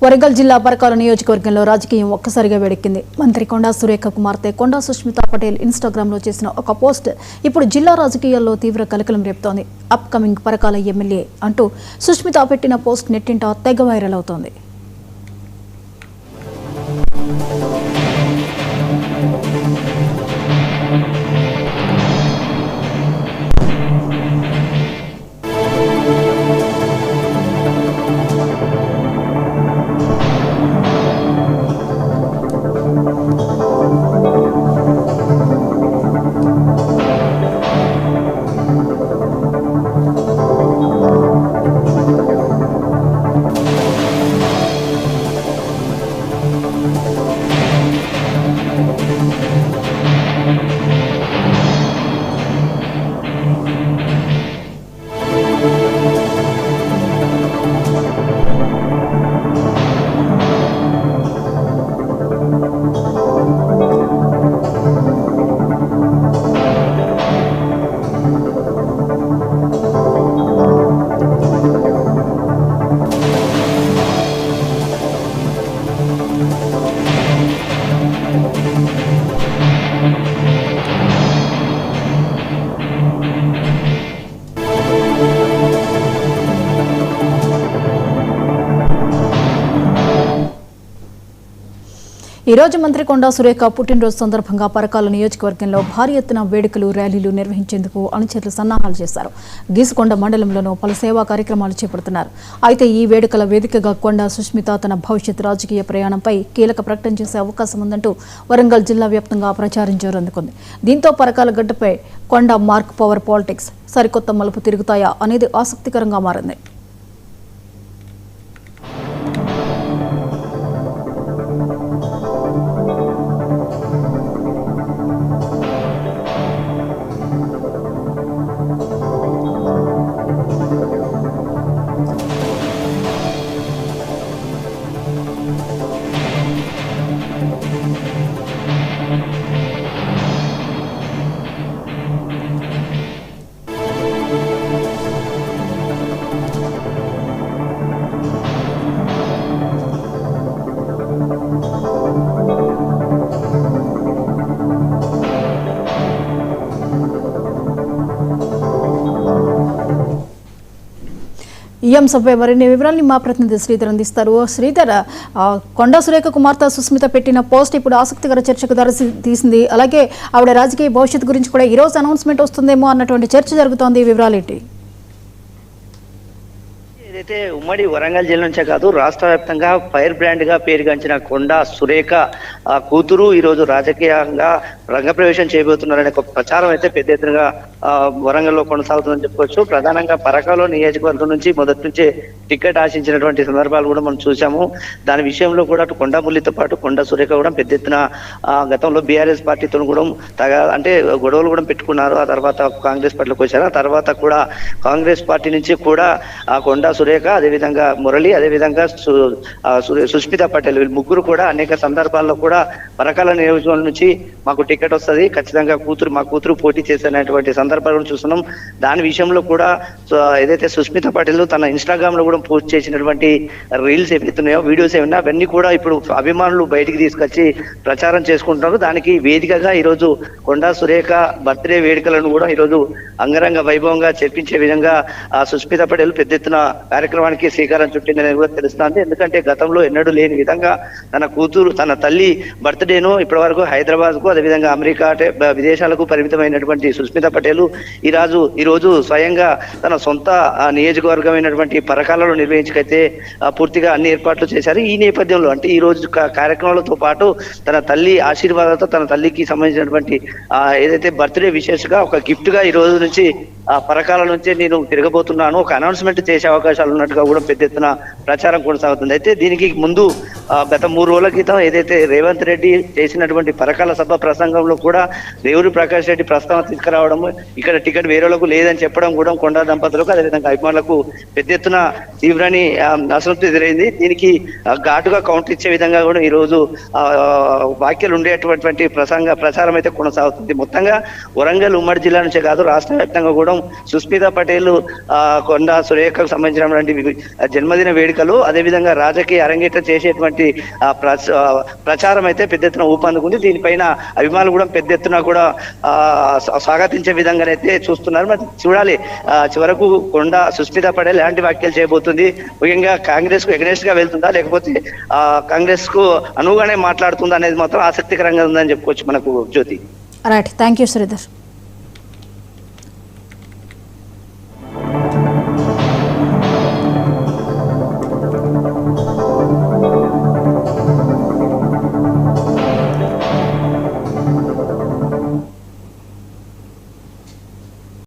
వరంగల్ జిల్లా పరకాల నియోజకవర్గంలో రాజకీయం ఒక్కసారిగా వేడెక్కింది. మంత్రి కొండా సురేఖ కుమార్తె కొండా సుష్మితా పటేల్ ఇన్‌స్టాగ్రామ్‌లో చేసిన ఒక పోస్ట్ ఇప్పుడు జిల్లా రాజకీయాల్లో తీవ్ర కలకలం రేపుతోంది. అప్ కమింగ్ పరకాల ఎమ్మెల్యే అంటూ సుష్మిత పెట్టిన పోస్ట్ నెట్టింట తెగ వైరల్ అవుతోంది. ఈ రోజు మంత్రి కొండా సురేఖ పుట్టినరోజు సందర్భంగా పరకాల నియోజకవర్గంలో భారీ ఎత్తున వేడుకలు, ర్యాలీలు నిర్వహించేందుకు అనుచరులు సన్నాహాలు చేశారు. గీసుకొండ మండలంలోనూ పలు సేవా కార్యక్రమాలు చేపడుతున్నారు. అయితే ఈ వేడుకల వేదికగా కొండా సుష్మిత తన భవిష్యత్ రాజకీయ ప్రయాణంపై కీలక ప్రకటన చేసే అవకాశం ఉందంటూ వరంగల్ జిల్లా వ్యాప్తంగా ప్రచారం జోరందుకుంది. దీంతో పరకాల గడ్డపై కొండా మార్క్ పవర్ పాలిటిక్స్ సరికొత్త మలుపు తిరుగుతాయా అనేది ఆసక్తికరంగా మారింది. ఈ అంశంపై మరిన్ని వివరాలని మా ప్రతినిధి శ్రీధర్ అందిస్తారు. శ్రీధర్, కొండా సురేఖ కుమార్తె సుష్మిత పెట్టిన పోస్ట్ ఇప్పుడు ఆసక్తికర చర్చకు దారి తీసింది. అలాగే ఆవిడ రాజకీయ భవిష్యత్తు గురించి కూడా ఈ రోజు అనౌన్స్మెంట్ వస్తుందేమో అన్నటువంటి చర్చ జరుగుతోంది. వివరాలేంటి? ఏదైతే ఉమ్మడి వరంగల్ జిల్లా నుంచే కాదు రాష్ట్ర వ్యాప్తంగా ఫైర్ బ్రాండ్ గా పేరుగాంచిన కొండా సురేఖ కూతురు ఈ రోజు రాజకీయంగా రంగప్రవేశం చేయబోతున్నారనే ఒక ప్రచారం అయితే పెద్ద ఎత్తున వరంగల్లో కొనసాగుతుందని చెప్పుకోవచ్చు. ప్రధానంగా పరకాల నియోజకవర్గం నుంచి మొదటి నుంచే టికెట్ ఆశించినటువంటి సందర్భాలు కూడా మనం చూసాము. దాని విషయంలో కూడా అటు కొండమురళితో పాటు కొండా సురేఖ కూడా పెద్ద ఎత్తున గతంలో బీఆర్ఎస్ పార్టీతో కూడా అంటే గొడవలు కూడా పెట్టుకున్నారు. ఆ తర్వాత కాంగ్రెస్ పార్టీలోకి వచ్చారు. ఆ తర్వాత కూడా కాంగ్రెస్ పార్టీ నుంచి కూడా కొండా సురేఖ, అదేవిధంగా మురళి, అదేవిధంగా సుష్మిత పటేల్ వీళ్ళు ముగ్గురు కూడా అనేక సందర్భాల్లో కూడా పరకాల నియోజకవర్గం నుంచి మాకు టికెట్ వస్తుంది, ఖచ్చితంగా మా కూతురు పోటీ చేసేటువంటి సందర్భాలను చూస్తున్నాం. దాని విషయంలో కూడా ఏదైతే సుష్మిత పటేల్ తన ఇన్స్టాగ్రామ్ లో కూడా పోస్ట్ చేసినటువంటి రీల్స్ ఏవైతున్నాయో, వీడియోస్ ఏమైనా అవన్నీ కూడా ఇప్పుడు అభిమానులు బయటికి తీసుకొచ్చి ప్రచారం చేసుకుంటున్నారు. దానికి వేదికగా ఈరోజు కొండా సురేఖ బర్త్డే వేడుకలను కూడా ఈరోజు అంగరంగ వైభవంగా చెప్పించే విధంగా సుష్మిత పటేల్ పెద్ద ఎత్తున కార్యక్రమానికి శ్రీకారం చుట్టిందని కూడా తెలుస్తుంది. ఎందుకంటే గతంలో ఎన్నడూ లేని విధంగా తన కూతురు, తన తల్లి బర్త్డేను ఇప్పటి వరకు హైదరాబాద్ కు, అదేవిధంగా అమెరికా విదేశాలకు పరిమితమైనటువంటి సుష్మిత పటేల్ ఈ రోజు స్వయంగా తన సొంత నియోజకవర్గమైనటువంటి పరకాలలో నిర్వహించకైతే పూర్తిగా అన్ని ఏర్పాట్లు చేశారు. ఈ నేపథ్యంలో అంటే ఈ రోజు కార్యక్రమాలతో పాటు తన తల్లి ఆశీర్వాదాలతో తన తల్లికి సంబంధించినటువంటి ఏదైతే బర్త్డే విశేషంగా ఒక గిఫ్ట్ గా ఈ రోజు నుంచి పరకాల నుంచే నేను తిరగబోతున్నాను, ఒక అనౌన్స్మెంట్ చేసే అవకాశాలు ఉన్నట్టుగా కూడా పెద్ద ఎత్తున ప్రచారం కొనసాగుతుంది. అయితే దీనికి ముందు గత 3 రోజుల క్రితం ఏదైతే రేవంత్ రెడ్డి చేసినటువంటి పరకాల సభ ప్రసంగంలో కూడా రేవూరి ప్రకాష్ రెడ్డి ప్రస్తావన తీసుకురావడం, ఇక్కడ టికెట్ వేరేలకు లేదని చెప్పడం కూడా కొండా దంపతులకు అదేవిధంగా అభిమానులకు పెద్ద ఎత్తున తీవ్రని అసంతృప్తి ఎదురైంది. దీనికి ఘాటుగా కౌంటర్ ఇచ్చే విధంగా కూడా ఈ రోజు వ్యాఖ్యలు ఉండేటువంటి ప్రచారం అయితే కొనసాగుతుంది. మొత్తంగా వరంగల్ ఉమ్మడి జిల్లా నుంచే కాదు రాష్ట్ర వ్యాప్తంగా కూడా సుస్మితా పటేల్ కొండా సురేఖకు సంబంధించినటువంటి జన్మదిన వేడుకలు అదేవిధంగా రాజకీయ అరంగేట్రం చేసేటువంటి ప్రచారం అయితే పెద్ద ఎత్తున ఊపందుకుంది. దీనిపైన అభిమానులు కూడా పెద్ద ఎత్తున కూడా స్వాగతించే విధంగానైతే చూస్తున్నారు. మరి చూడాలి చివరకు కొండా సుస్మితా పటేల్ ఎలాంటి వ్యాఖ్యలు చేయబోతుంది, ముఖ్యంగా కాంగ్రెస్ కు ఎగనెస్ట్ గా వెళ్తుందా లేకపోతే కాంగ్రెస్ కు అనువుగానే మాట్లాడుతుందా అనేది మాత్రం ఆసక్తికరంగా ఉందని చెప్పుకోవచ్చు మనకు Jyothi. Right, thank you Sridhar.